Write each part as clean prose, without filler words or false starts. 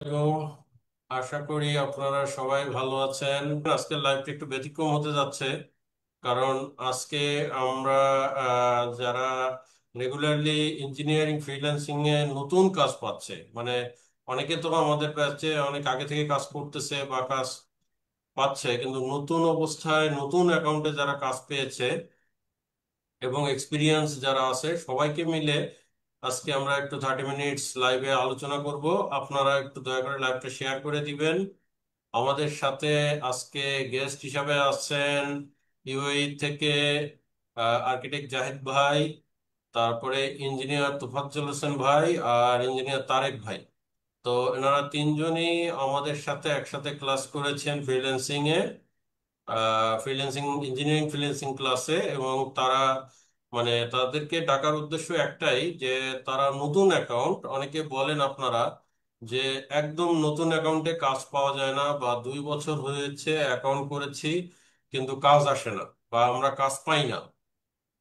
এবং আশা করি আপনারা সবাই ভালো আছেন। আজকের লাইভটা একটু ব্যতিক্রম হতে যাচ্ছে, কারণ আজকে আমরা যারা রেগুলারলি ইঞ্জিনিয়ারিং ফ্রিল্যান্সিং এ নতুন কাজ পাচ্ছে, মানে অনেকে তো আমাদের ব্যাচে অনেক আগে থেকে কাজ করতেছে বা কাজ পাচ্ছে, কিন্তু নতুন অবস্থায় নতুন অ্যাকাউন্টে যারা কাজ পেয়েছে এবং এক্সপিরিয়েন্স যারা আছে সবাইকে মিলে আজকে আমরা একটু 30 মিনিটস লাইভে আলোচনা করব। আপনারা একটু দয়া করে লাইভটা শেয়ার করে দিবেন। আমাদের সাথে আজকে গেস্ট হিসাবে আছেন ইউএই থেকে আর্কিটেক্ট জাহিদ ভাই, তারপরে ইঞ্জিনিয়ার তোফাজ্জল হোসেন ভাই আর ইঞ্জিনিয়ার তারেক ভাই। তো এনারা তিনজনই আমাদের সাথে একসাথে ক্লাস করেছেন ফ্রিল্যান্সিং এ, ফ্রিল্যান্সিং ইঞ্জিনিয়ারিং ফ্রিল্যান্সিং ক্লাসে। এবং তারা মানে তাদেরকে ডাকার উদ্দেশ্য একটাই যে তারা নতুন অ্যাকাউন্ট, অনেকে বলেন আপনারা যে একদম নতুন অ্যাকাউন্টে কাজ পাওয়া যায় না, বা 2 বছর হয়েছে অ্যাকাউন্ট করেছি কিন্তু কাজ আসে না বা আমরা কাজ পাই না।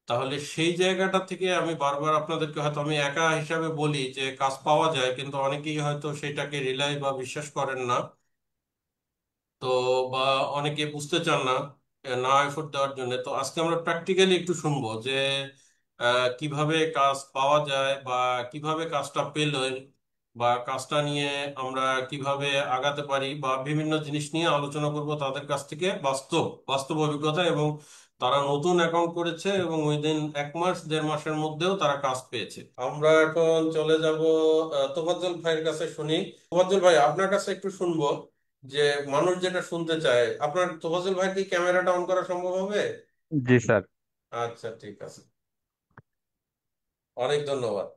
তাহলে সেই জায়গাটা থেকে আমি বারবার আপনাদেরকে, হয়তো আমি একা হিসাবে বলি যে কাজ পাওয়া যায়, কিন্তু অনেকেই হয়তো সেটাকে রিলাই বা বিশ্বাস করেন না। তো বা অনেকে বুঝতে চান না, না এফোর্ট দেওয়ার জন্য। তো আজকে আমরা প্র্যাকটিক্যালি একটু শুনবো যে কিভাবে কাজ পাওয়া যায় বা কিভাবে কাজটা পেলেন, বা কাজটা নিয়ে আমরা কিভাবে আগাতে পারি, বা বিভিন্ন জিনিস নিয়ে আলোচনা করব তাদের কাছ থেকে বাস্তব বাস্তব অভিজ্ঞতা। এবং তারা নতুন অ্যাকাউন্ট করেছে এবং উইদিন 1 মাস 1.5 মাসের মধ্যেও তারা কাজ পেয়েছে। আমরা এখন চলে যাব তোফাজ্জল ভাইয়ের কাছে, শুনি। তোফাজ্জল ভাই, আপনার কাছে একটু শুনবো যে মানুষ যেটা শুনতে চায়। আপনার তোফাজ্জল ভাই, কি ক্যামেরাটা অন করা সম্ভব হবে? জি স্যার। আচ্ছা, ঠিক আছে। অনেক ধন্যবাদ।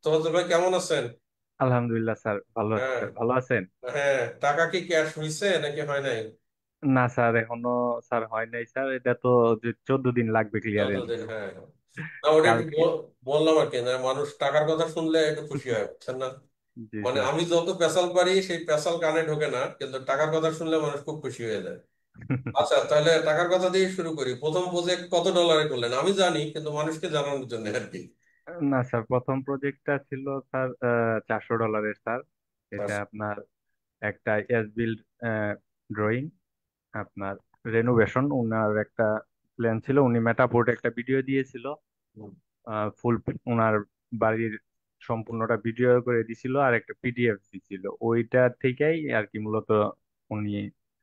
তোফাজ্জল ভাই, কেমন আছেন? আলহামদুলিল্লাহ স্যার, ভালো আছি হ্যাঁ, স্যার, ভালো আছেন? হ্যাঁ। টাকা কি ক্যাশ হয়েছে নাকি হয় নাই? না স্যার, এখনো স্যার হয় নাই স্যার, এটা তো যে 14 দিন লাগবে ক্লিয়ারেন্স। যতদিন, হ্যাঁ, হ্যাঁ। না, ওটা একটু কালকে। বললাম আর কি, না মানুষ টাকার কথা শুনলে একটু খুশি হয়, বুঝছেন না? জি মানে স্যার। আমি যত পেশাল পারি সেই পেশাল কানে ঢোকে না, কিন্তু টাকার কথা শুনলে মানুষ খুব খুশি হয়ে যায়। আচ্ছা, তাহলে টাকার কথা দিয়ে শুরু করি। প্রথম প্রজেক্ট কত ডলারে করলেন? আমি জানি, কিন্তু মানুষকে জানানোর জন্য আর কি। না স্যার, প্রথম প্রজেক্টটা ছিল স্যার $400 স্যার। এটা আচ্ছা। আপনার একটা এস বিল্ড ড্রয়িং, আপনার রেনোভেশন। উনার একটা প্ল্যান ছিল, উনি মেটাপোর্ট একটা ভিডিও দিয়েছিল। হুম, ফুল ওনার বাড়ির সম্পূর্ণটা ভিডিও করে দিছিল, আর একটা পিডিএফ দিছিল। ওইটা থেকেই আর কি মূলত উনি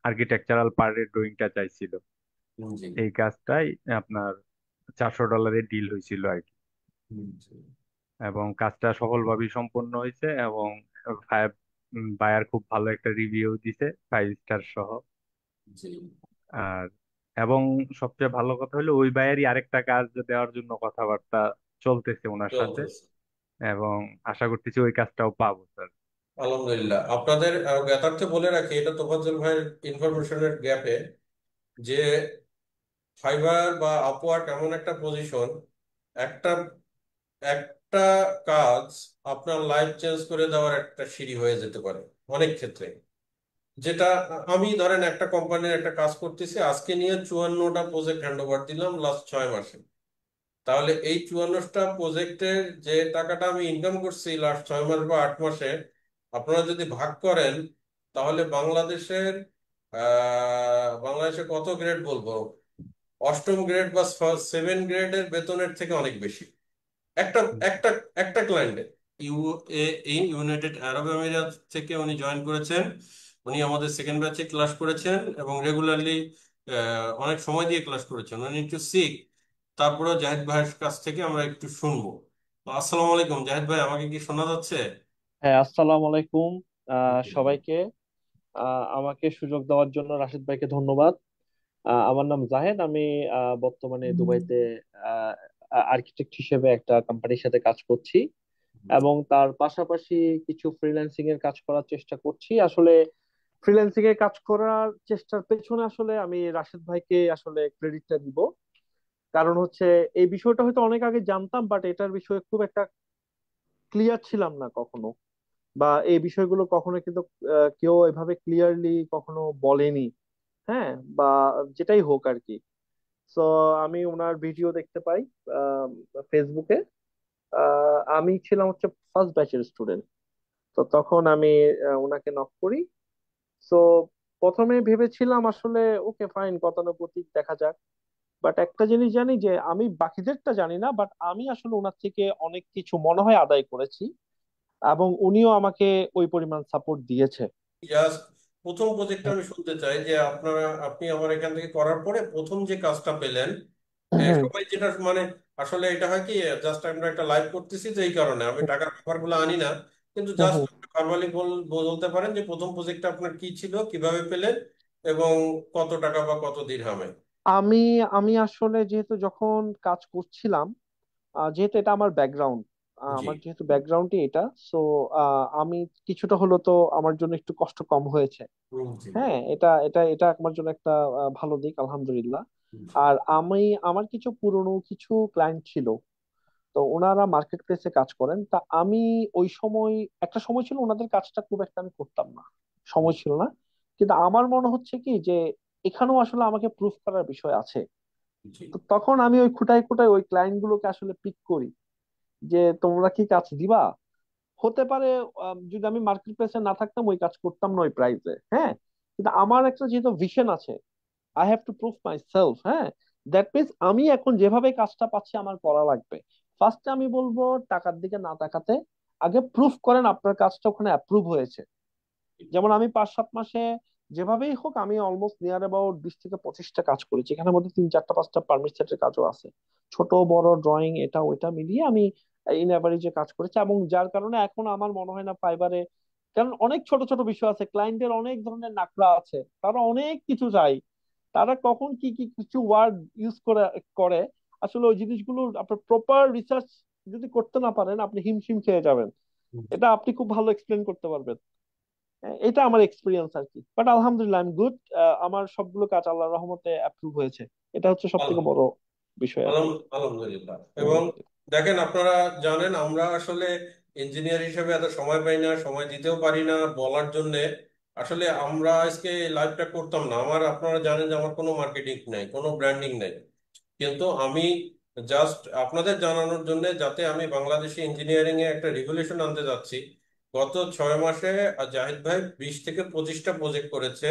আর্কিটেকচারাল পার্টের ড্রয়িংটা চাইছিল। হুম, জি। এই কাজটাই আপনার $400 ডিল হয়েছিল আর কি। হুম, জি। এবং কাজটা সফলভাবেই সম্পন্ন হয়েছে, এবং ফাইভ বায়ার খুব ভালো একটা রিভিউ দিছে, 5 স্টার সহ। জি। আর এবং সবচেয়ে ভালো কথা হলো ওই বায়ারই আরেকটা কাজ দেওয়ার জন্য কথাবার্তা চলতেছে ওনার সাথে, চলতেছে। এবং আশা করতেছি ওই কাজটাও পাবো স্যার। আলহামদুলিল্লাহ। আপনাদের জ্ঞাতার্থে বলে রাখি, এটা তোফাজ্জল ভাইয়ের ইনফরমেশনের গ্যাপে, যে ফাইবার বা আপওয়ার্ক এমন একটা পজিশন, একটা একটা কাজ আপনার লাইফ চেঞ্জ করে দেওয়ার একটা সিঁড়ি হয়ে যেতে পারে অনেক ক্ষেত্রে। যেটা আমি ধরেন একটা কোম্পানির একটা কাজ করতেছি, আজকে নিয়ে 54টা প্রজেক্ট হ্যান্ড ওভার দিলাম লাস্ট 6 মাসে। তাহলে এই 54টা প্রজেক্টের যে টাকাটা আমি ইনকাম করছি লাস্ট 6 মাস বা 8 মাসে, আপনারা যদি ভাগ করেন, তাহলে বাংলাদেশে কত গ্রেড বলবো, অষ্টম গ্রেড বা 7 গ্রেডের বেতনের থেকে অনেক বেশি। একটা একটা একটা ক্লায়েন্টে, ইউএই, ইউনাইটেড আরব আমিরাত থেকে উনি জয়েন করেছেন। উনি আমাদের সেকেন্ড ব্যাচে ক্লাস করেছেন এবং রেগুলারলি অনেক সময় দিয়ে ক্লাস করেছেন। উনি একটু সিক। তারপরেও জাহিদ ভাইয়ের কাছ থেকে আমরা একটু শুনবো। তো আসসালামু আলাইকুম জাহিদ ভাই, আমাকে কি শোনা যাচ্ছে? হ্যাঁ, আসসালামু আলাইকুম সবাইকে। আমাকে সুযোগ দেওয়ার জন্য রাশিদ ভাইকে ধন্যবাদ। আমার নাম জাহেদ। আমি বর্তমানে দুবাইতে আর্কিটেক্ট হিসেবে একটা কোম্পানির সাথে কাজ করছি, এবং তার পাশাপাশি কিছু ফ্রিল্যান্সিং এর কাজ করার চেষ্টা করছি। আসলে ফ্রিল্যান্সিং এর কাজ করার চেষ্টার পেছনে আসলে আমি রাশিদ ভাইকে আসলে ক্রেডিটটা দিব। কারণ হচ্ছে এই বিষয়টা হয়তো অনেক আগে জানতাম, বাট এটার বিষয়ে খুব একটা ক্লিয়ার ছিলাম না কখনো, বা এই বিষয়গুলো কখনো কিন্তু কেউ এভাবে ক্লিয়ারলি কখনো বলেনি। হ্যাঁ, বা যেটাই হোক আর কি। তো আমি ওনার ভিডিও দেখতে পাই ফেসবুকে। আমি ছিলাম হচ্ছে ফার্স্ট ব্যাচের স্টুডেন্ট। তো তখন আমি ওনাকে নক করি। তো প্রথমে ভেবেছিলাম আসলে ওকে ফাইন, গতানুগতিক দেখা যাক। বাট একটা জিনিস জানি যে আমি বাকিদেরটা জানি না, বাট আমি আসলে ওনার থেকে অনেক কিছু মনে হয় আদায় করেছি, এবং উনিও আমাকে ওই পরিমাণ সাপোর্ট দিয়েছে। জাস্ট প্রথম প্রজেক্টটা আমি শুনতে চাই যে আপনি আমার এখান থেকে করার পরে প্রথম যে কাজটা পেলেন। সবাই যেটা মানে আসলে এটা হয় কি, জাস্ট আমরা একটা লাইভ করতেছি তো এই কারণে আমি টাকার ব্যাপারগুলো আনি না, কিন্তু জাস্ট নর্মালি বলতে পারেন যে প্রথম প্রজেক্টটা আপনার কি ছিল, কিভাবে পেলেন, এবং কত টাকা বা কত দিরহামে। আমি আমি আসলে যেহেতু যখন কাজ করছিলাম, যেহেতু এটা আমার ব্যাকগ্রাউন্ড, জি। আমার যেহেতু ব্যাকগ্রাউন্ডই এটা, সো আমি কিছুটা হলো তো আমার জন্য একটু কষ্ট কম হয়েছে। জি। হ্যাঁ, এটা আমার জন্য একটা ভালো দিক, আলহামদুলিল্লাহ। জি। আর আমার কিছু পুরনো কিছু ক্লায়েন্ট ছিল, তো ওনারা মার্কেট প্লেসে কাজ করেন। তা আমি ওই সময়, একটা সময় ছিল ওনাদের কাজটা খুব একটা আমি করতাম না, সময় ছিল না। কিন্তু আমার মনে হচ্ছে কি যে এখানেও আসলে আমাকে প্রুফ করার বিষয় আছে। জি। তো তখন আমি ওই খুঁটায় খুঁটায় ওই ক্লায়েন্ট গুলোকে আসলে পিক করি, যে তোমরা কি কাজ দিবা। হতে পারে যদি আমি মার্কেট প্লেসে না থাকতাম ওই কাজ করতাম না ওই প্রাইসে, হ্যাঁ। কিন্তু আমার একটা যেহেতু ভিশন আছে, I have to prove my self, হ্যাঁ। দ্যাট মিনস আমি এখন যেভাবে কাজটা পাচ্ছি আমার করা লাগবে। ফার্স্টে আমি বলবো টাকার দিকে না তাকাতে, আগে প্রুফ করেন আপনার কাজটা ওখানে অ্যাপ্রুভ হয়েছে। যেমন আমি 5-7 মাসে যেভাবেই হোক আমি অলমোস্ট নিয়ার অ্যাবাউট 20 থেকে 25টা কাজ করেছি, এখানের মধ্যে 3-4টা 5টা পারমিট সেটের কাজও আছে। ছোট বড় ড্রয়িং এটা ওইটা মিলিয়ে আমি ইন অ্যাভারেজে কাজ করেছি, এবং যার কারণে এখন আমার মনে হয় না ফাইবারে, কারণ অনেক ছোট ছোট বিষয় আছে, ক্লায়েন্টের অনেক ধরনের নাকড়া আছে, তারা অনেক কিছু চায়, তারা কখন কি কি কিছু ওয়ার্ড ইউজ করে করে আসলে ওই জিনিসগুলো আপনার প্রপার রিসার্চ যদি করতে না পারেন আপনি হিমশিম খেয়ে যাবেন। এটা আপনি খুব ভালো এক্সপ্লেন করতে পারবেন। এটা আমার এক্সপিরিয়েন্স আর কি, বাট আলহামদুলিল্লাহ আই এম গুড। আমার সবগুলো কাজ আল্লাহর রহমতে অ্যাপ্রুভ হয়েছে, এটা হচ্ছে সব থেকে বড় বিষয় আর কি। আলহামদুলিল্লাহ। এবং আলহামদুলিল্লাহ। দেখেন, আপনারা জানেন আমরা আসলে ইঞ্জিনিয়ার হিসেবে এত সময় পাই না, সময় দিতেও পারি না বলার জন্য। আসলে আমরা আজকে লাইভটা করতাম না, আপনারা জানেন যে আমার কোনো মার্কেটিং নাই, কোনো ব্র্যান্ডিং নাই, কিন্তু আমি জাস্ট আপনাদের জানানোর জন্য, যাতে আমি বাংলাদেশি ইঞ্জিনিয়ারিং এ একটা রেগুলেশন আনতে যাচ্ছি। গত 6 মাসে জাহিদ ভাই 20 থেকে 25টা প্রজেক্ট করেছে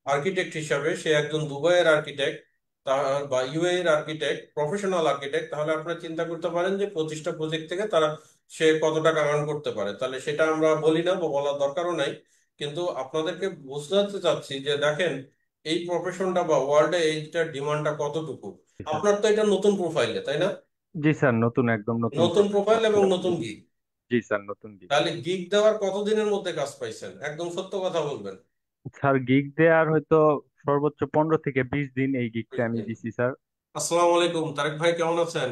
আর্কিটেক্ট হিসাবে। সে একজন দুবাইয়ের আর্কিটেক্ট, বা ইউএ এর আর্কিটেক্ট, প্রফেশনাল আর্কিটেক্ট। তাহলে আপনারা চিন্তা করতে পারেন যে 25টা প্রজেক্ট থেকে সে কত টাকা আর্ন করতে পারে। তাহলে সেটা আমরা বলি না বা বলার দরকারও নাই, কিন্তু আপনাদেরকে বুঝতে চাচ্ছি যে দেখেন এই প্রফেশনটা বা ওয়ার্ল্ডে এইটার ডিমান্ডটা কতটুকু। জি স্যার। আপনার তো এটা নতুন প্রোফাইলে, তাই না? জি স্যার, নতুন, একদম নতুন নতুন প্রোফাইল প্রোফাইল এবং আসলে। নতুন গিগ। জি স্যার, নতুন গিগ। তাহলে গিগ দেওয়ার কতদিনের মধ্যে কাজ পাইছেন, একদম সত্য কথা বলবেন। স্যার গিগ দেওয়ার হয়তো সর্বোচ্চ 15 থেকে 20 দিন এই গিগটা আমি দিছি স্যার। আসসালামু আলাইকুম, তারেক ভাই কেমন আছেন?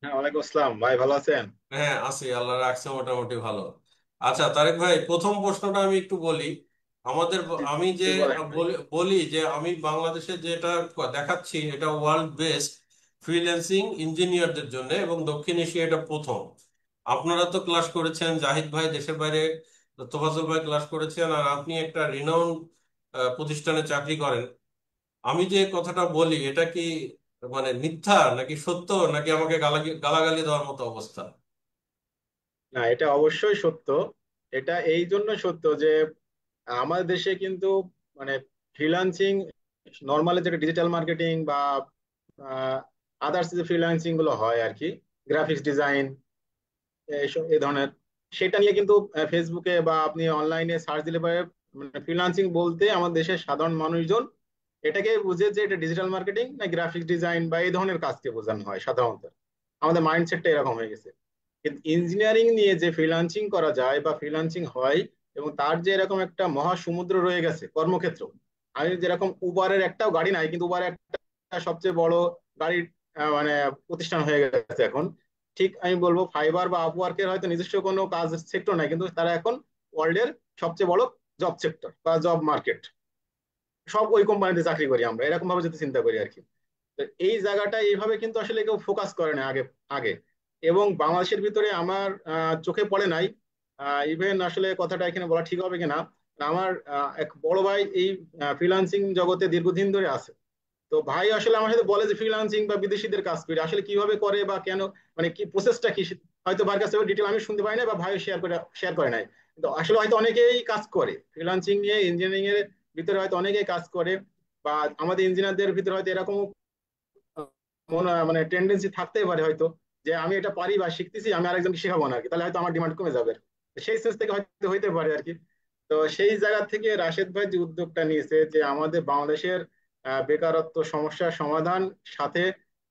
হ্যাঁ, ওয়ালাইকুম আসসালাম। ভাই ভালো আছেন? হ্যাঁ, আছি, আল্লাহ রাখছে মোটামুটি ভালো। আচ্ছা তারেক ভাই, প্রথম প্রশ্নটা আমি একটু বলি। জি, আমি যে জি বলেন ভাই। বলি যে আমি বাংলাদেশে যেটা দেখাচ্ছি এটা ওয়ার্ল্ড বেস্ট ফ্রিল্যান্সিং ইঞ্জিনিয়ারদের জন্য, এবং দক্ষিণ এশিয়া এটা প্রথম। আপনারা তো ক্লাস করেছেন, জাহিদ ভাই দেশের বাইরে, তোফাজ্জল ভাই ক্লাস করেছেন, আর আপনি একটা রিনাউন্ড প্রতিষ্ঠানে চাকরি করেন। আমি যে কথাটা বলি এটা কি মানে মিথ্যা নাকি সত্য, নাকি আমাকে গালাগালি দেওয়ার মতো অবস্থা? না, এটা অবশ্যই সত্য। এটা এই জন্য সত্য যে আমাদের দেশে কিন্তু মানে ফ্রিল্যান্সিং, নর্মালি যেটা ডিজিটাল মার্কেটিং বা আদার্স যে ফ্রিল্যান্সিং গুলো হয় আর কি, গ্রাফিক্স ডিজাইন এইসব এই ধরনের, সেটা নিয়ে কিন্তু ফেসবুকে বা আপনি অনলাইনে সার্চ দিলে পারে। মানে ফ্রিল্যান্সিং বলতে আমাদের দেশের সাধারণ মানুষজন এটাকে বুঝে যে এটা ডিজিটাল মার্কেটিং না গ্রাফিক্স ডিজাইন বা এই ধরনের কাজকে বোঝানো হয় সাধারণত। আমাদের মাইন্ডসেটটা এরকম হয়ে গেছে। কিন্তু ইঞ্জিনিয়ারিং নিয়ে যে ফ্রিল্যান্সিং করা যায় বা ফ্রিল্যান্সিং হয়, এবং তার যে এরকম একটা মহাসমুদ্র রয়ে গেছে কর্মক্ষেত্র। আমি যেরকম উবারের একটাও গাড়ি নাই, কিন্তু উবার একটা সবচেয়ে বড় গাড়ির মানে প্রতিষ্ঠান হয়ে গেছে এখন। ঠিক আমি বলবো ফাইবার বা আপওয়ার্কের হয়তো নিজস্ব কোনো কাজ সেক্টর নাই, কিন্তু তারা এখন ওয়ার্ল্ডের সবচেয়ে বড় জব সেক্টর বা জব মার্কেট। সব ওই কোম্পানিতে চাকরি করি আমরা, এরকম ভাবে যদি চিন্তা করি আর কি। তো এই জায়গাটা এইভাবে কিন্তু আসলে কেউ ফোকাস করে না আগে আগে। এবং বাংলাদেশের ভিতরে আমার চোখে পড়ে নাই, ইভেন আসলে কথাটা এখানে বলা ঠিক হবে কিনা। আমার এক বড় ভাই এই ফ্রিল্যান্সিং জগতে দীর্ঘদিন ধরে আছে। তো ভাই আসলে আমার সাথে বলে যে ফ্রিল্যান্সিং বা বিদেশিদের কাজ করে আসলে কিভাবে করে বা কেন, মানে কি প্রসেসটা কি, হয়তো ভাইয়ের কাছে ডিটেল আমি শুনতে পারি না বা ভাই শেয়ার করে নাই, কিন্তু আসলে হয়তো অনেকেই কাজ করে ফ্রিল্যান্সিং নিয়ে, ইঞ্জিনিয়ারিং এর ভিতরে হয়তো অনেকেই কাজ করে, বা আমাদের ইঞ্জিনিয়ারদের ভিতরে হয়তো এরকম মানে টেন্ডেন্সি থাকতেই পারে হয়তো, যে আমি এটা পারি বা শিখতেছি, আমি আরেকজনকে শেখাবো না আর কি, তাহলে হয়তো আমার ডিমান্ড কমে যাবে। তো সেই সেন্স থেকে হয়তো হইতে পারে আর কি। তো সেই জায়গা থেকে রাশেদ ভাই যে উদ্যোগটা নিয়েছে যে আমাদের বাংলাদেশের বেকারত্ব সমস্যার সমাধান সাথে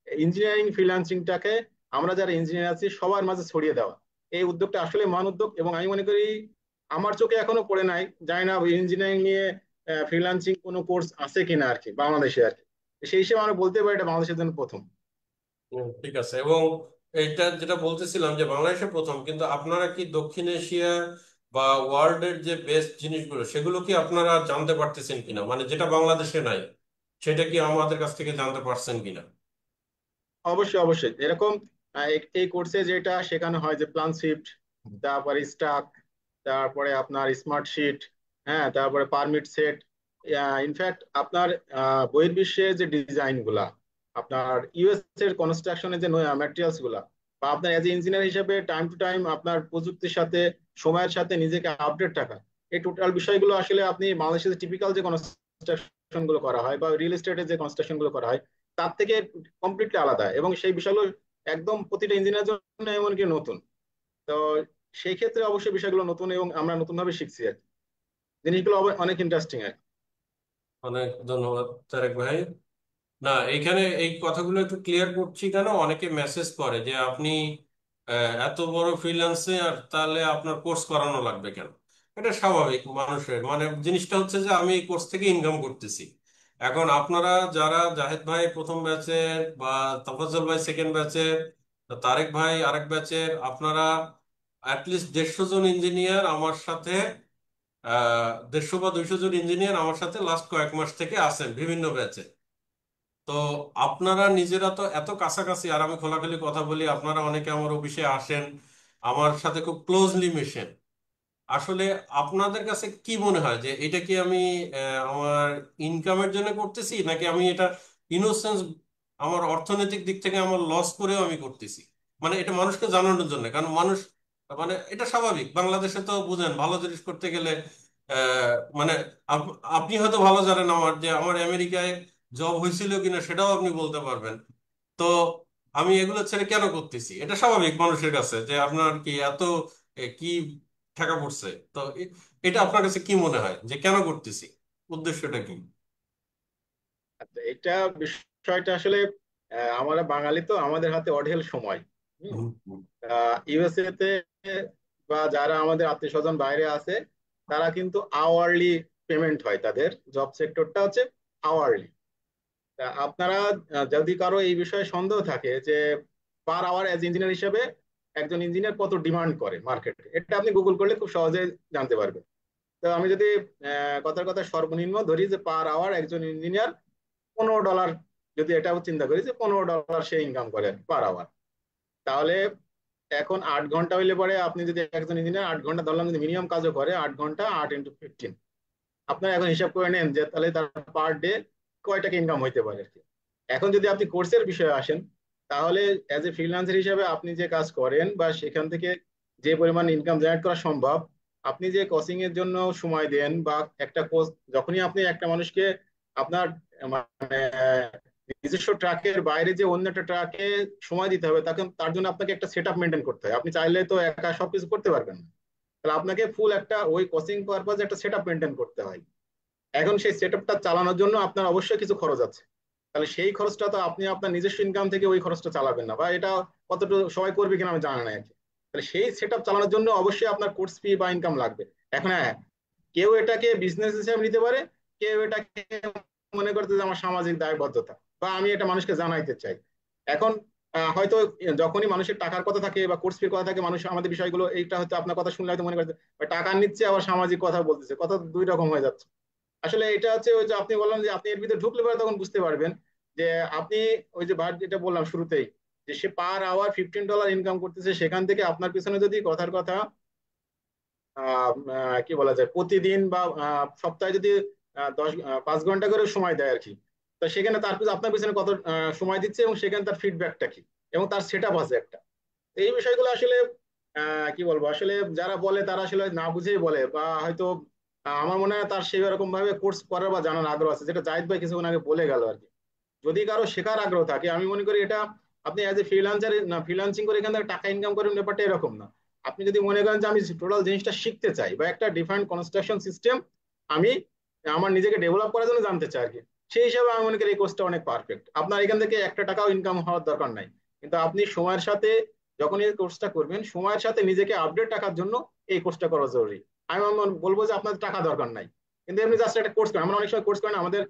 ইঞ্জিনিয়ারিং ফ্রিল্যান্সিংটাকে আমরা যারা ইঞ্জিনিয়ার আছি সবার মাঝে ছড়িয়ে দেওয়া, এই উদ্যোগটা আসলে মহান উদ্যোগ। এবং আমি মনে করি আমার চোখে এখনো পড়ে নাই, জানি না ইঞ্জিনিয়ারিং নিয়ে ফ্রিল্যান্সিং কোনো কোর্স আছে কিনা আর কি বাংলাদেশে আর কি। সেই হিসেবে আমরা বলতে পারি এটা বাংলাদেশের জন্য প্রথম। ঠিক আছে। এবং এইটা যেটা বলতেছিলাম যে বাংলাদেশে প্রথম, কিন্তু আপনারা কি দক্ষিণ এশিয়া বা ওয়ার্ল্ডের যে বেস্ট জিনিসগুলো সেগুলো কি আপনারা জানতে পারতেছেন কিনা, মানে যেটা বাংলাদেশে নাই সেটা কি আমাদের কাছ থেকে জানতে পারছেন কিনা? অবশ্যই অবশ্যই, এরকম এই কোর্সে যেটা শেখানো হয় যে প্ল্যান শিফট, তারপরে স্টাক, তারপরে আপনার স্মার্ট শিট, হ্যাঁ, তারপরে পারমিট সেট, ইনফ্যাক্ট আপনার বহির্বিশ্বে যে ডিজাইন গুলা, আপনার ইউএস এর কনস্ট্রাকশনের যে ম্যাটেরিয়ালস গুলা, বা আপনার এজ ইঞ্জিনিয়ার হিসেবে টাইম টু টাইম আপনার প্রযুক্তির সাথে সময়ের সাথে নিজেকে আপডেট রাখা, এই টোটাল বিষয়গুলো আসলে আপনি বাংলাদেশের টিপিক্যাল যে কনস্ট্রাকশন গুলো করা হয় বা রিয়েল এস্টেটের যে কনস্ট্রাকশন গুলো করা হয় তার থেকে কমপ্লিটলি আলাদা, এবং সেই বিষয়গুলো একদম প্রতিটা ইঞ্জিনিয়ার জন্য এমনকি নতুন। তো সেই ক্ষেত্রে অবশ্যই বিষয়গুলো নতুন এবং আমরা নতুন ভাবে শিখছি আর কি। জিনিসগুলো অনেক ইন্টারেস্টিং আর কি। অনেক ধন্যবাদ তারেক ভাই। না, এইখানে এই কথাগুলো একটু ক্লিয়ার করছি কেন, অনেকে মেসেজ করে যে আপনি এত বড় ফ্রিল্যান্সে আর তাহলে আপনার কোর্স করানো লাগবে কেন। এটা স্বাভাবিক মানুষের, মানে জিনিসটা হচ্ছে যে আমি এই কোর্স থেকে ইনকাম করতেছি। এখন আপনারা যারা জাহেদ ভাই প্রথম ব্যাচের বা তাফাজ্জল ভাই সেকেন্ড ব্যাচের, তারেক ভাই আরেক ব্যাচের, আপনারা অ্যাটলিস্ট 150 জন ইঞ্জিনিয়ার আমার সাথে, 150 বা 200 জন ইঞ্জিনিয়ার আমার সাথে লাস্ট কয়েক মাস থেকে আছেন বিভিন্ন ব্যাচে। তো আপনারা নিজেরা তো এত কাছাকাছি, আর আমি খোলাখুলি কথা বলি, আপনারা অনেকে আমার অফিসে আসেন, আমার সাথে খুব ক্লোজলি মেশেন। আসলে আপনাদের কাছে কি মনে হয় যে এটা কি আমি আমার ইনকামের জন্য করতেছি, নাকি আমি এটা ইনোসেন্স, আমার অর্থনৈতিক দিক থেকে আমার লস করেও আমি করতেছি? মানে এটা মানুষকে জানানোর জন্য, কারণ মানুষ, মানে এটা স্বাভাবিক, বাংলাদেশে তো বুঝেন ভালো জিনিস করতে গেলে মানে আপনি হয়তো ভালো জানেন আমার, যে আমার আমেরিকায় জব হয়েছিল কিনা সেটাও আপনি বলতে পারবেন। তো আমি এগুলো ছেড়ে কেন করতেছি, এটা স্বাভাবিক মানুষের কাছে, যে আপনার কি এত কি টাকা পড়ছে। তো এটা আপনার কাছে কি মনে হয় যে কেন করতেছি, উদ্দেশ্যটা কি? আচ্ছা, এটা বিষয়টা আসলে আমরা বাঙালি তো আমাদের হাতে অঢেল সময়। হুম, হুম, ইউএসএ তে বা যারা আমাদের আত্মীয় স্বজন বাইরে আছে তারা কিন্তু আওয়ারলি পেমেন্ট হয়, তাদের জব সেক্টরটা হচ্ছে আওয়ারলি। আপনারা যদি কারো এই বিষয়ে সন্দেহ থাকে যে পার আওয়ার এজ ইঞ্জিনিয়ার হিসেবে একজন ইঞ্জিনিয়ার কত ডিমান্ড করে মার্কেটে, এটা আপনি গুগল করলে খুব সহজে জানতে পারবেন। তো আমি যদি কথার কথা সর্বনিম্ন ধরি যে পার আওয়ার একজন ইঞ্জিনিয়ার $15, যদি এটাও চিন্তা করি যে $15 সে ইনকাম করে পার আওয়ার, তাহলে এখন 8 ঘন্টা হইলে পরে আপনি যদি একজন ইঞ্জিনিয়ার 8 ঘন্টা ধরলাম, যদি মিনিমাম কাজও করে 8 ঘন্টা, 8 × 15, আপনার এখন হিসাব করে নেন যে তাহলে তার পার ডে কয় টাকা ইনকাম হইতে পারে আর কি। এখন যদি আপনি কোর্সের বিষয়ে আসেন, তাহলে অ্যাজ এ ফ্রিল্যান্সার হিসেবে আপনি যে কাজ করেন বা সেখান থেকে যে পরিমাণ ইনকাম জেনারেট করা সম্ভব, আপনি যে কোচিং এর জন্য সময় দেন বা একটা কোর্স, যখনই আপনি একটা মানুষকে আপনার মানে নিজস্ব ট্রাকের বাইরে যে অন্য একটা ট্রাকে সময় দিতে হবে, তখন তার জন্য আপনাকে একটা সেট আপ মেনটেন করতে হয়, আপনি চাইলে তো একা সবকিছু করতে পারবেন না। তাহলে আপনাকে ফুল একটা ওই কোচিং পারপাজ একটা সেট আপ মেনটেন করতে হয়। এখন সেই সেট আপটা চালানোর জন্য আপনার অবশ্যই কিছু খরচ আছে। তাহলে সেই খরচটা তো আপনি আপনার নিজস্ব ইনকাম থেকে ওই খরচটা চালাবেন না, বা এটা কতটুকু সবাই করবে কিনা আমি জানা নাই আর কি। তাহলে সেই সেট আপ চালানোর জন্য অবশ্যই আপনার কোর্স ফি বা ইনকাম লাগবে। এখন হ্যাঁ, কেউ এটাকে বিজনেস হিসেবে নিতে পারে, কেউ এটাকে মনে করতে যে আমার সামাজিক দায়বদ্ধতা বা আমি এটা মানুষকে জানাইতে চাই। এখন হয়তো যখনই মানুষের টাকার কথা থাকে বা কোর্স ফির কথা থাকে, মানুষ আমাদের বিষয়গুলো এইটা হয়তো আপনার কথা শুনলে হয়তো মনে করছে ওই টাকা নিচ্ছে আবার সামাজিক কথা বলতেছে, কথা দুই রকম হয়ে যাচ্ছে। আসলে এটা হচ্ছে ওই যে আপনি বললাম যে আপনি এর ভিতরে ঢুকলে পরে তখন বুঝতে পারবেন যে আপনি ওই যে ভাট যেটা বললাম শুরুতেই, যে সে পার আওয়ার $15 ইনকাম করতেছে, সেখান থেকে আপনার পিছনে যদি কথার কথা কি বলা যায় প্রতিদিন বা সপ্তাহে যদি 5 ঘন্টা করে সময় দেয় আর কি, তো সেখানে তার আপনার পিছনে কত সময় দিচ্ছে এবং সেখানে তার ফিডব্যাকটা কি এবং তার সেট আপ আছে একটা। এই বিষয়গুলো আসলে কি বলবো, আসলে যারা বলে তারা আসলে না বুঝেই বলে, বা হয়তো আমার মনে হয় তার সেই রকম ভাবে কোর্স করার বা জানার আগ্রহ আছে, যেটা জাহিদ ভাই কিছুক্ষণ আগে বলে গেল আর কি। যদি কারো শেখার আগ্রহ থাকে, আমি মনে করি এটা আপনি অ্যাজ এ ফ্রিল্যান্সার না, ফ্রিল্যান্সিং করে এখান থেকে টাকা ইনকাম করেন ব্যাপারটা এরকম না। আপনি যদি মনে করেন যে আমি টোটাল জিনিসটা শিখতে চাই, বা একটা ডিফারেন্ট কনস্ট্রাকশন সিস্টেম আমি আমার নিজেকে ডেভেলপ করার জন্য জানতে চাই আর কি, সেই হিসাবে আমি মনে করি এই কোর্সটা অনেক পারফেক্ট। আপনার এখান থেকে একটা টাকাও ইনকাম হওয়ার দরকার নাই, কিন্তু আপনি সময়ের সাথে যখন এই কোর্সটা করবেন, সময়ের সাথে নিজেকে আপডেট রাখার জন্য এই কোর্সটা করা জরুরি। বলবো যে আপনার টাকা দরকার নাই, কিন্তু এমনি জাস্ট একটা কোর্স করেন। আমরা অনেক সময় কোর্স করেন, আমাদের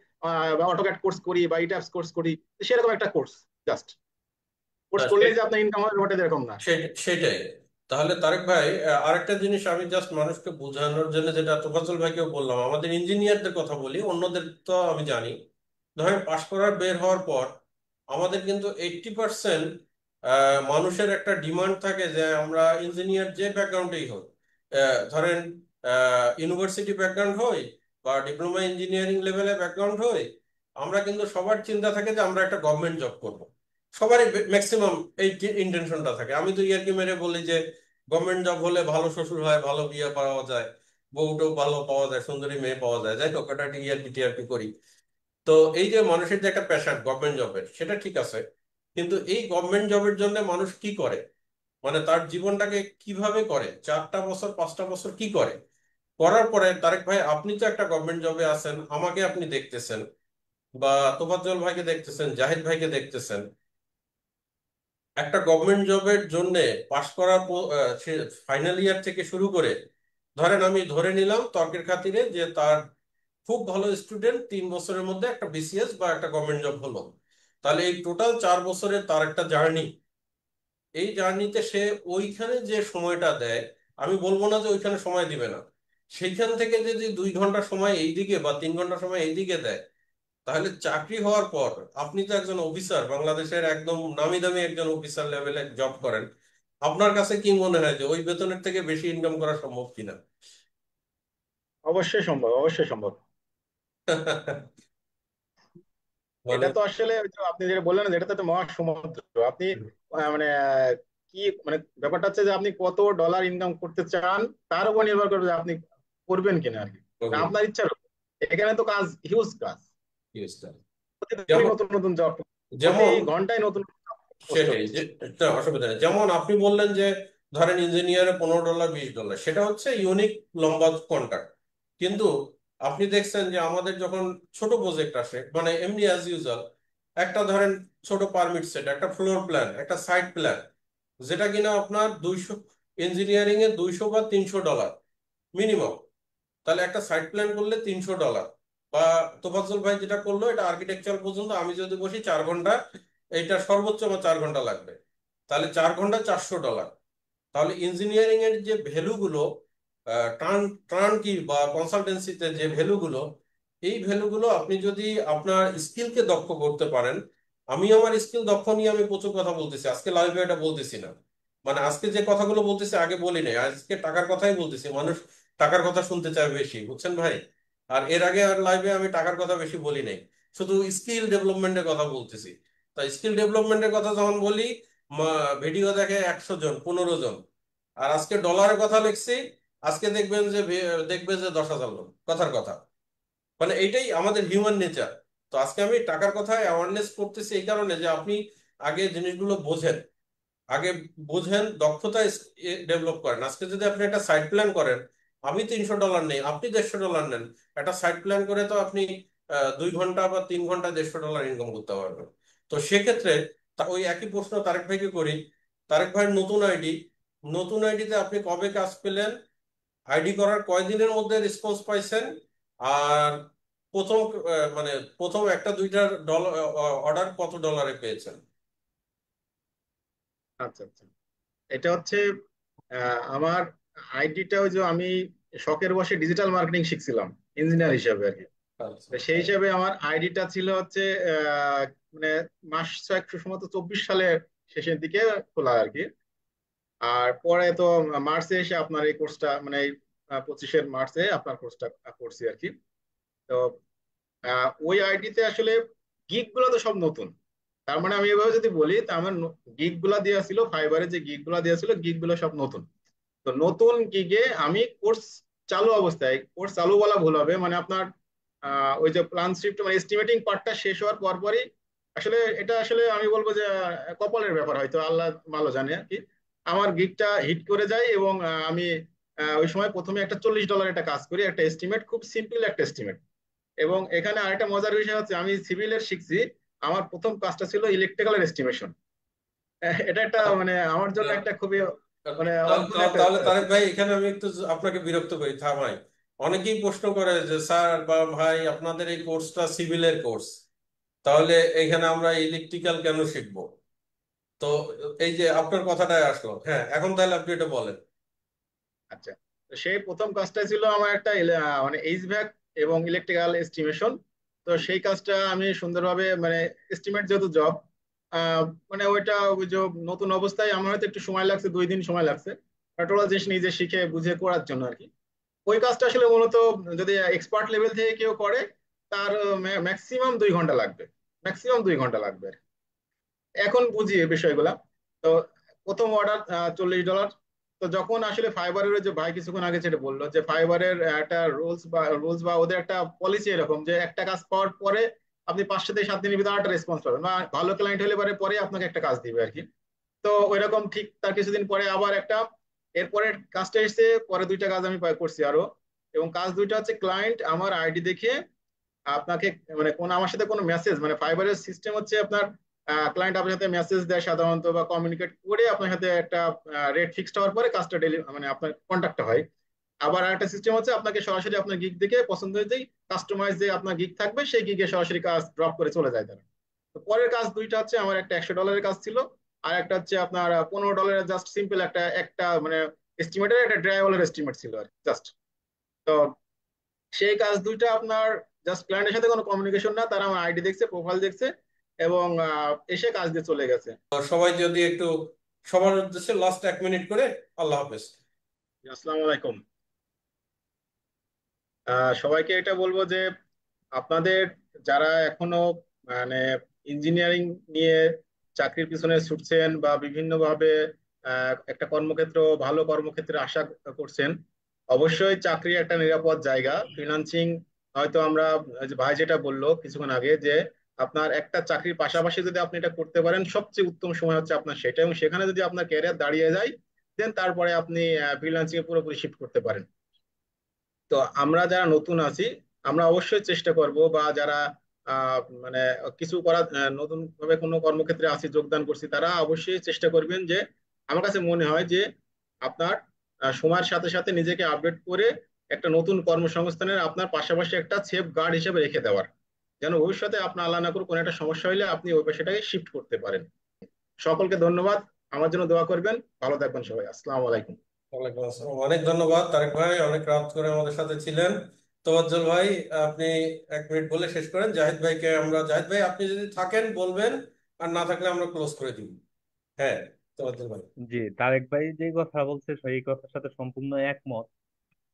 অটোক্যাড কোর্স করি বা ইটাপস কোর্স করি, সেরকম একটা কোর্স জাস্ট কোর্স না, করলেই যে আপনার ইনকাম হবে ব্যাপারটা এরকম না। সেটাই। তাহলে তারেক ভাই, আরেকটা জিনিস আমি জাস্ট মানুষকে বোঝানোর জন্য, যেটা তোফাজ্জল ভাইকেও বললাম, আমাদের ইঞ্জিনিয়ারদের কথা বলি, অন্যদের তো আমি জানি। ধরেন পাশ করার বের হওয়ার পর আমাদের কিন্তু 80% মানুষের একটা ডিমান্ড থাকে যে আমরা ইঞ্জিনিয়ার যে ব্যাকগ্রাউন্ডেই হোক, ধরেন ইউনিভার্সিটি ব্যাকগ্রাউন্ড হই বা ডিপ্লোমা ইঞ্জিনিয়ারিং লেভেলে ব্যাকগ্রাউন্ড হই, আমরা কিন্তু সবার চিন্তা থাকে যে আমরা একটা গভর্নমেন্ট জব করব। সবারই ম্যাক্সিমাম এই ইন্টেনশনটা থাকে। আমি তো ইয়ার্কি মেরে বলি যে গভর্নমেন্ট জব হলে ভালো শ্বশুর হয়, ভালো বিয়ে পাওয়া যায়, বউটাও ভালো পাওয়া যায়, সুন্দরী মেয়ে পাওয়া যায়, যাই হোক, এটা ইয়ার্কি টিয়ার্কি করি। তো এই যে মানুষের যে একটা প্যাশন গভর্নমেন্ট জবের, সেটা ঠিক আছে, কিন্তু এই গভর্নমেন্ট জবের জন্য মানুষ কি করে, মানে তার জীবনটাকে কিভাবে করে, 4টা বছর 5টা বছর কি করে, করার পরে তারেক ভাই আপনি তো একটা গভর্নমেন্ট জবে আছেন, আমাকে আপনি দেখতেছেন বা তোফাজ্জল ভাইকে দেখতেছেন, জাহিদ ভাইকে দেখতেছেন, একটা গভর্নমেন্ট জবের জন্য পাশ করার ফাইনাল ইয়ার থেকে শুরু করে, ধরেন আমি ধরে নিলাম তর্কের খাতিরে যে তার খুব ভালো স্টুডেন্ট 3 বছরের মধ্যে একটা বিসিএস বা একটা গভর্নমেন্ট জব হলো, তাহলে এই টোটাল 4 বছরের তার একটা জার্নি, এই জার্নিতে সে ওইখানে যে সময়টা দেয়, আমি বলবো না যে ওইখানে সময় দিবে না, সেইখান থেকে যদি 2 ঘন্টা সময় এইদিকে বা 3 ঘন্টা সময় এইদিকে দেয়, তাহলে চাকরি হওয়ার পর আপনি তো একজন অফিসার, বাংলাদেশের একদম নামি দামি একজন অফিসার লেভেলে জব করেন, আপনার কাছে কি মনে হয় যে ওই বেতনের থেকে বেশি ইনকাম করা সম্ভব কিনা? অবশ্যই সম্ভব, অবশ্যই সম্ভব। মানে এটা তো আসলে ওই যে আপনি যেটা বললেন যে এটা তো মহা সমুদ্র। আপনি মানে কি মানে ব্যাপারটা হচ্ছে যে আপনি কত ডলার ইনকাম করতে চান তার উপর নির্ভর করবে যে আপনি করবেন কিনা আর কি, না করবেন আপনার ইচ্ছার উপর। এখানে তো কাজ হিউজ কাজ, কি বুঝতে হবে? প্রতিদিনই যেমন নতুন নতুন জব, প্রতি যেমন ঘন্টায় নতুন পোস্ট সেটাই হচ্ছে। যে, একটা অসুবিধা নেই। যেমন আপনি বললেন যে ধরেন ইঞ্জিনিয়ারে $15 $20, সেটা হচ্ছে ইউনিক লম্বা কন্ট্রাক্ট। কিন্তু আপনি দেখছেন যে আমাদের যখন ছোট প্রজেক্ট আসে, মানে এমনি অ্যাজ ইউজুয়াল, একটা ধরেন ছোট পারমিট সেট, একটা ফ্লোর প্ল্যান, একটা সাইট প্ল্যান, যেটা কিনা আপনার 200, ইঞ্জিনিয়ারিং এ 200 বা 300 ডলার মিনিমাম। তাহলে একটা সাইট প্ল্যান করলে $300, বা তোফাজ্জল ভাই যেটা করলো এটা আর্কিটেকচার পর্যন্ত আমি যদি বসি 4 ঘন্টা, এইটা সর্বোচ্চ আমার 4 ঘন্টা লাগবে, তাহলে 4 ঘন্টা $400। তাহলে ইঞ্জিনিয়ারিং এর যে ভ্যালুগুলো, টার্ন টার্ন কি বা কনসালটেন্সিতে যে ভ্যালুগুলো, এই ভ্যালুগুলো আপনি যদি আপনার স্কিলকে দক্ষ করতে পারেন, আমি আমার স্কিল দক্ষ নিয়ে আমি প্রচুর কথা বলতেছি, আজকে লাইভে এটা বলতেছি না, মানে আজকে যে কথাগুলো বলতেছি আগে বলি নাই, আজকে টাকার কথাই বলতেছি, মানুষ টাকার কথা শুনতে চায় বেশি, বুঝছেন ভাই? আর এর আগে আর লাইভে আমি টাকার কথা বেশি বলি নাই, শুধু স্কিল ডেভেলপমেন্টের কথা বলতেছি। তাই স্কিল ডেভেলপমেন্টের কথা যখন বলি, ভিডিও দেখে 100 জন 15 জন, আর আজকে ডলারের কথা লিখছি, আজকে দেখবেন যে দেখবে যে 10,000 লোক, কথার কথা। মানে এইটাই আমাদের হিউম্যান নেচার। তো আজকে আমি টাকার কথা অ্যাওয়ারনেস করতেছি এই কারণে যে আপনি আগে জিনিসগুলো বোঝেন, আগে বুঝেন, দক্ষতা ডেভেলপ করেন। আজকে যদি আপনি একটা সাইট প্ল্যান করেন, আমি $300 নেই, আপনি $150 নেন, একটা সাইট প্ল্যান করে তো আপনি 2 ঘন্টা বা 3 ঘন্টা $150 ইনকাম করতে পারবেন। তো সেক্ষেত্রে ওই একই প্রশ্ন তারেক ভাইকে করি। তারেক ভাইয়ের নতুন আইডি, নতুন আইডিতে আপনি কবে কাজ পেলেন, আইডি করার কয়দিনের মধ্যে রেসপন্স পাইছেন, আর প্রথম মানে প্রথম একটা দুইটা ডলার অর্ডার কত ডলারে পেয়েছেন? আচ্ছা আচ্ছা, এটা হচ্ছে আমার আইডিটা ওই যে আমি শখের বসে ডিজিটাল মার্কেটিং শিখছিলাম ইঞ্জিনিয়ার হিসাবে আর কি। আচ্ছা। তো সেই হিসাবে আমার আইডিটা ছিল হচ্ছে আহ, মানে মাস ছয়েক সম্ভবত 24 সালের শেষের দিকে খোলা আর কি। আর পরে তো মার্চে এসে আপনার এই কোর্সটা মানে এই 25 মার্চে আপনার কোর্সটা করছি আর কি। তো ওই আইডিতে আসলে গিগ গুলো তো সব নতুন, তার মানে আমি এভাবে যদি বলি, তা আমার গিগ গুলা দেওয়া ছিল, ফাইবারে যে গিগ গুলা দেওয়া ছিল, গিগ গুলো সব নতুন। তো নতুন গিগে আমি কোর্স চালু অবস্থায়, কোর্স চালু বলা ভুল হবে, মানে আপনার ওই যে প্ল্যান শিফট মানে এস্টিমেটিং পার্টটা শেষ হওয়ার পরপরই আসলে, এটা আসলে আমি বলবো যে কপালের ব্যাপার, হয়তো আল্লাহ ভালো জানে আর কি, আমার গিগটা হিট করে যায়। এবং আমি ওই সময় প্রথমে একটা $40 একটা কাজ করি, একটা এস্টিমেট, খুব সিম্পল একটা এস্টিমেট। এবং এখানে আরেকটা মজার বিষয় হচ্ছে, আমি সিভিলের শিখছি, আমার প্রথম কাজটা ছিল ইলেকট্রিক্যালের এস্টিমেশন। এটা একটা মানে আমার জন্য একটা খুবই মানে অদ্ভুত একটা তাহলে তারেক ভাই, এখানে আমি একটু আপনাকে বিরক্ত করি, থামাই। অনেকেই প্রশ্ন করে যে স্যার বা ভাই, আপনাদের এই কোর্সটা সিভিলের কোর্স, তাহলে এখানে আমরা ইলেকট্রিক্যাল কেন শিখবো? তো এই যে আপনার কথাটাই আসলো। হ্যাঁ, এখন তাহলে আপনি এটা বলেন। আচ্ছা, তো সেই প্রথম কাজটা ছিল আমার একটা মানে এইচভ্যাক এবং ইলেকট্রিক্যাল এস্টিমেশন। তো সেই কাজটা আমি সুন্দরভাবে মানে এস্টিমেট যেহেতু জব, মানে ওইটা ওই যে নতুন অবস্থায় আমার হয়তো একটু সময় লাগছে, 2 দিন সময় লাগছে টোটাল জিনিস নিজে শিখে বুঝে করার জন্য আর কি। ওই কাজটা আসলে মূলত যদি এক্সপার্ট লেভেল থেকে কেউ করে, তার ম্যাক্সিমাম 2 ঘন্টা লাগবে, ম্যাক্সিমাম 2 ঘন্টা লাগবে। এখন বুঝি এই বিষয়গুলা। তো প্রথম অর্ডার $40। তো যখন আসলে ফাইবারের যে ভাই কিছুক্ষণ আগে যেটা বললো, যে ফাইবারের একটা রুলস বা ওদের একটা পলিসি এরকম, যে একটা কাজ পাওয়ার পরে আপনি 5 থেকে 7 দিনের ভিতরে একটা রেসপন্স পাবেন, বা ভালো ক্লায়েন্ট হলে পরে পরে আপনাকে একটা কাজ দিবে আর কি। তো ওইরকম ঠিক তার কিছুদিন পরে আবার একটা, এরপরে কাজটা এসেছে, পরে 2টা কাজ আমি করছি আরো। এবং কাজ 2টা হচ্ছে ক্লায়েন্ট আমার আইডি দেখে আপনাকে মানে কোন আমার সাথে কোনো মেসেজ, মানে ফাইবারের সিস্টেম হচ্ছে আপনার ক্লায়েন্ট আপনার সাথে মেসেজ দেয় সাধারণত, বা কমিউনিকেট করে আপনার সাথে একটা রেট ফিক্সড হওয়ার পরে কাজটা মানে আপনার কন্ট্যাক্টটা হয়। আবার একটা সিস্টেম হচ্ছে আপনাকে সরাসরি আপনার গিগ দেখে পছন্দ হয়েছেই কাস্টমাইজ যে আপনার গিগ থাকবে, সেই গিগে সরাসরি কাজ ড্রপ করে চলে যায় তারা। তো পরের কাজ 2টা হচ্ছে, আমার একটা $100 কাজ ছিল, আর একটা হচ্ছে আপনার $15 জাস্ট সিম্পল একটা একটা মানে এস্টিমেটের একটা ড্রাইভারের এস্টিমেট ছিল আর জাস্ট। তো সেই কাজ 2টা আপনার জাস্ট ক্লায়েন্টের সাথে কোনো কমিউনিকেশন না, তারা আমার আইডি দেখছে, প্রোফাইল দেখছে, এবং এসে কাজ দিয়ে চলে গেছে। তো সবাই যদি একটু সবার উদ্দেশ্যে লাস্ট 1 মিনিট করে, আল্লাহ হাফেজ। আসসালামু আলাইকুম। সবাইকে এটা বলবো যে আপনাদের যারা এখনো মানে ইঞ্জিনিয়ারিং নিয়ে চাকরির পিছনে ছুটছেন, বা বিভিন্নভাবে একটা কর্মক্ষেত্র, ভালো কর্মক্ষেত্রে আশা করছেন, অবশ্যই চাকরি একটা নিরাপদ জায়গা। ফ্রিল্যান্সিং হয়তো আমরা, ওই যে ভাই যেটা বললো কিছুক্ষণ আগে, যে আপনার একটা চাকরির পাশাপাশি যদি আপনি এটা করতে পারেন, সবচেয়ে উত্তম সময় হচ্ছে আপনার সেটা, এবং সেখানে যদি আপনার ক্যারিয়ার দাঁড়িয়ে যায়, দেন তারপরে আপনি ফ্রিল্যান্সিং এ পুরোপুরি শিফট করতে পারেন। তো আমরা যারা নতুন আছি, আমরা অবশ্যই চেষ্টা করব, বা যারা মানে কিছু করার নতুন ভাবে কোনো কর্মক্ষেত্রে আছি, যোগদান করছি, তারা অবশ্যই চেষ্টা করবেন যে, আমার কাছে মনে হয় যে আপনার সময়ের সাথে সাথে নিজেকে আপডেট করে একটা নতুন কর্মসংস্থানের আপনার পাশাপাশি একটা সেফ গার্ড হিসেবে রেখে দেওয়ার, যেন ভবিষ্যতে আপনার আল্লাহ না করুক কোনো একটা সমস্যা হলে আপনি ওই পেশাটাকে শিফট করতে পারেন। সকলকে ধন্যবাদ। আমার জন্য দোয়া করবেন। ভালো থাকবেন সবাই। আসসালামু আলাইকুম। ওয়ালাইকুম আসসালাম। অনেক ধন্যবাদ তারেক ভাই, অনেক রাত করে আমাদের সাথে ছিলেন। তোয়াজ্জল ভাই, আপনি 1 মিনিট বলে শেষ করেন। জাহিদ ভাইকে আমরা, জাহিদ ভাই আপনি যদি থাকেন বলবেন, আর না থাকলে আমরা ক্লোজ করে দিব। হ্যাঁ, তোয়াজ্জল ভাই। জি, তারেক ভাই যে কথা বলছে সেই কথার সাথে সম্পূর্ণ একমত।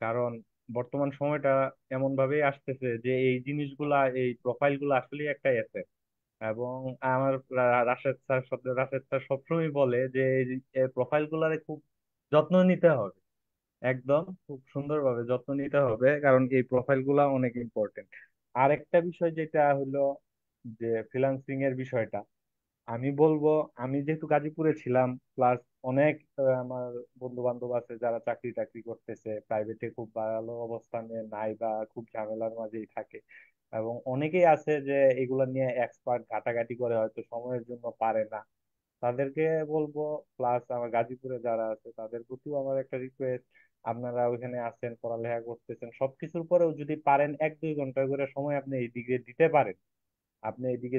কারণ বর্তমান সময়টা এমন ভাবেই আসতেছে যে এই জিনিসগুলা, এই প্রোফাইল গুলা আসলে একটা এসেট। এবং আমার রাশেদ স্যার সবসময় বলে যে এই প্রোফাইল গুলারে খুব যত্ন নিতে হবে, একদম খুব সুন্দরভাবে যত্ন নিতে হবে, কারণ এই প্রোফাইল গুলা অনেক ইম্পর্টেন্ট। আর একটা বিষয় যেটা হলো যে ফ্রিল্যান্সিং এর বিষয়টা, আমি বলবো, আমি যেহেতু গাজীপুরে ছিলাম, প্লাস অনেক আমার বন্ধু বান্ধব আছে যারা চাকরি টাকরি করতেছে প্রাইভেটে, খুব ভালো অবস্থানে নাই বা খুব ঝামেলার মাঝেই থাকে। এবং অনেকেই আছে যে এগুলা নিয়ে এক্সপার্ট, ঘাটাঘাটি করে হয়তো সময়ের জন্য পারে না, তাদেরকে বলবো। প্লাস আমার গাজীপুরে যারা আছে তাদের প্রতিও আমার একটা রিকোয়েস্ট, আপনারা ওইখানে আছেন, পড়ালেখা করতেছেন, সবকিছুর পরেও যদি পারেন 1-2 ঘন্টা করে সময় আপনি এইদিকে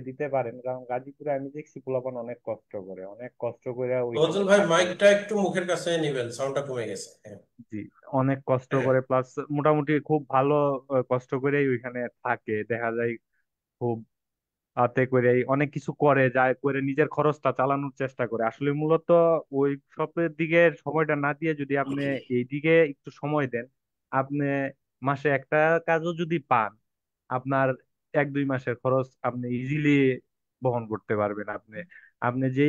দিতে পারেন, কারণ গাজীপুরে আমি দেখছি পোলাপান অনেক কষ্ট করে, অনেক কষ্ট করে ওইখানে তোয়াজ্জল ভাই, থাকে। মাইকটা একটু মুখের কাছে নিবেন, সাউন্ডটা কমে গেছে। হ্যাঁ। জি, অনেক কষ্ট হ্যাঁ। করে, প্লাস মোটামুটি খুব ভালো কষ্ট করেই ওইখানে থাকে দেখা যায়। খুব হাতে করে অনেক কিছু করে যায়, করে নিজের খরচটা চালানোর চেষ্টা করে। আসলে মূলত ওই সবের দিকে সময়টা না দিয়ে যদি আপনি এই দিকে একটু সময় দেন, আপনি মাসে একটা কাজও যদি পান, আপনার 1-2 মাসের খরচ আপনি ইজিলি বহন করতে পারবেন আপনি। আপনি যে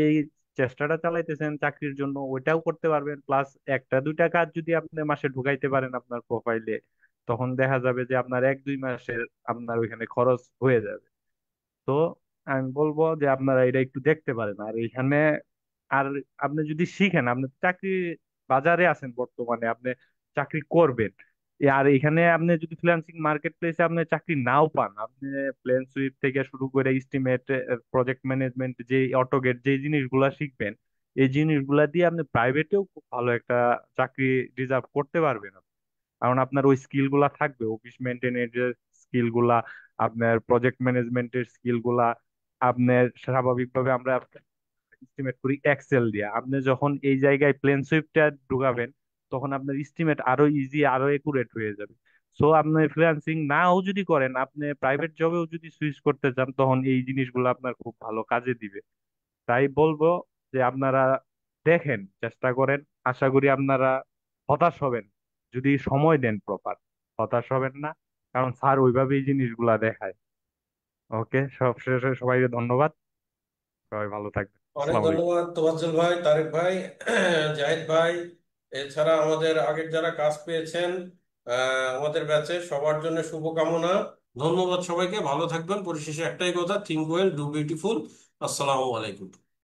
চেষ্টাটা চালাইতেছেন চাকরির জন্য ওইটাও করতে পারবেন, প্লাস একটা দুইটা কাজ যদি আপনি মাসে ঢুকাইতে পারেন আপনার প্রোফাইলে, তখন দেখা যাবে যে আপনার 1-2 মাসের আপনার ওইখানে খরচ হয়ে যাবে। তো আমি বলবো যে আপনারা এটা একটু দেখতে পারেন। আর এখানে আর আপনি যদি শিখেন, আপনি চাকরি বাজারে আছেন বর্তমানে, আপনি চাকরি করবেন। আর এখানে আপনি যদি ফ্রিল্যান্সিং মার্কেট প্লেসে আপনি চাকরি নাও পান, আপনি প্লেন সুইপ থেকে শুরু করে এস্টিমেট, প্রজেক্ট ম্যানেজমেন্ট, যে অটোগেট যে জিনিসগুলা শিখবেন, এই জিনিসগুলা দিয়ে আপনি প্রাইভেটেও খুব ভালো একটা চাকরি রিজার্ভ করতে পারবেন। কারণ আপনার ওই স্কিল গুলা থাকবে, অফিস মেনটেনের স্কিল গুলা, আপনার প্রজেক্ট ম্যানেজমেন্টের স্কিল গুলা, আপনার স্বাভাবিকভাবে আমরা এস্টিমেট করি এক্সেল দিয়ে। আপনি যখন এই জায়গায় প্লেন সুইপটা ঢুকাবেন, তখন আপনার এস্টিমেট আরো ইজি আরো একুরেট হয়ে যাবে। সো আপনি ফ্রিল্যান্সিং নাও যদি করেন, আপনি প্রাইভেট জবেও যদি সুইচ করতে চান, তখন এই জিনিসগুলো আপনার খুব ভালো কাজে দিবে। তাই বলবো যে আপনারা দেখেন, চেষ্টা করেন। আশা করি আপনারা হতাশ হবেন যদি সময় দেন প্রপার, হতাশ হবেন না, কারণ স্যার ওইভাবেই জিনিসগুলা দেখায়। ওকে, সব শেষে সবাইকে ধন্যবাদ। সবাই ভালো থাকবেন। অনেক আসসালামু আলাইকুম। ধন্যবাদ তোফাজ্জল ভাই, তারেক ভাই, জাহিদ ভাই। এছাড়া আমাদের আগের যারা কাজ পেয়েছেন আমাদের ব্যাচে, সবার জন্য শুভকামনা। ধন্যবাদ সবাইকে, ভালো থাকবেন। পরিশেষে একটাই কথা, থিঙ্ক ওয়েল, ডু বিউটিফুল। আসসালামু আলাইকুম।